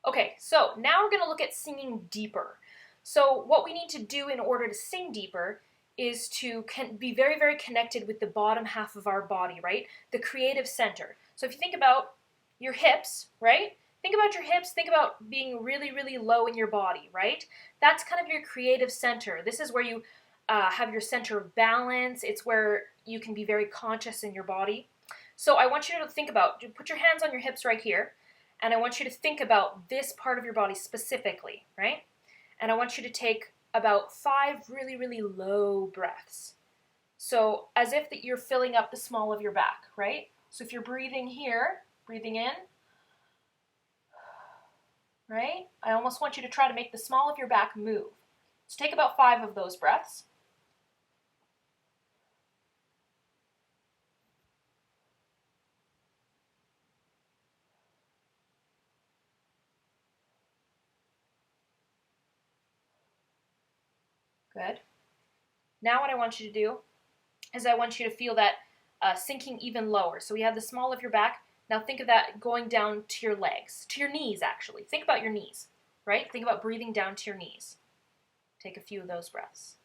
Okay, so now we're going to look at singing deeper. So what we need to do in order to sing deeper is to be very, very connected with the bottom half of our body, right? The creative center. So if you think about your hips, right? Think about your hips, think about being really, really low in your body, right? That's kind of your creative center. This is where you have your center of balance. It's where you can be very conscious in your body. So I want you to think about, put your hands on your hips right here, and I want you to think about this part of your body specifically, right? And I want you to take about 5 really, really low breaths. So as if that you're filling up the small of your back, right? So if you're breathing here, breathing in, right? I almost want you to try to make the small of your back move. So take about 5 of those breaths. Good. Now what I want you to do is I want you to feel that sinking even lower. So we have the small of your back. Now think of that going down to your legs, to your knees actually. Think about your knees, right? Think about breathing down to your knees. Take a few of those breaths.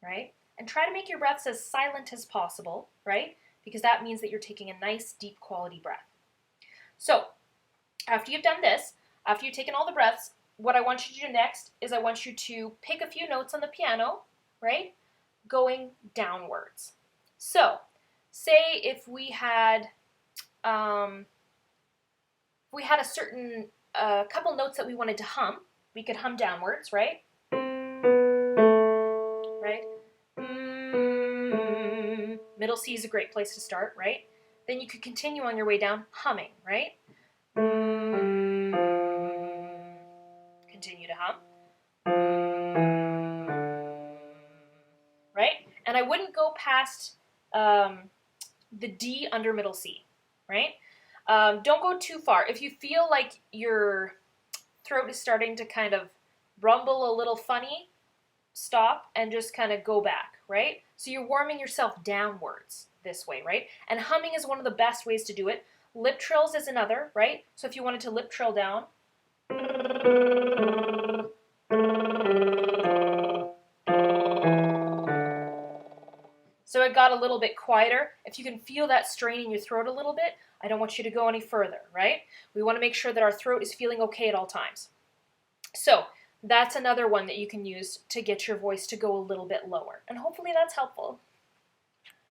Right? And try to make your breaths as silent as possible, right? Because that means that you're taking a nice, deep quality breath. So, after you've done this, after you've taken all the breaths, what I want you to do next is I want you to pick a few notes on the piano, right? Going downwards. So, say if we had a certain couple notes that we wanted to hum, we could hum downwards, right? Right? Middle C is a great place to start, right? Then you could continue on your way down humming, right? Continue to hum. Right? And I wouldn't go past the D under middle C, right? Don't go too far. If you feel like your throat is starting to kind of rumble a little funny, stop and just kind of go back, right? So you're warming yourself downwards this way, right? And humming is one of the best ways to do it. Lip trills is another, right? So if you wanted to lip trill down, so it got a little bit quieter. If you can feel that strain in your throat a little bit, I don't want you to go any further, right? We want to make sure that our throat is feeling okay at all times. So that's another one that you can use to get your voice to go a little bit lower. And hopefully that's helpful.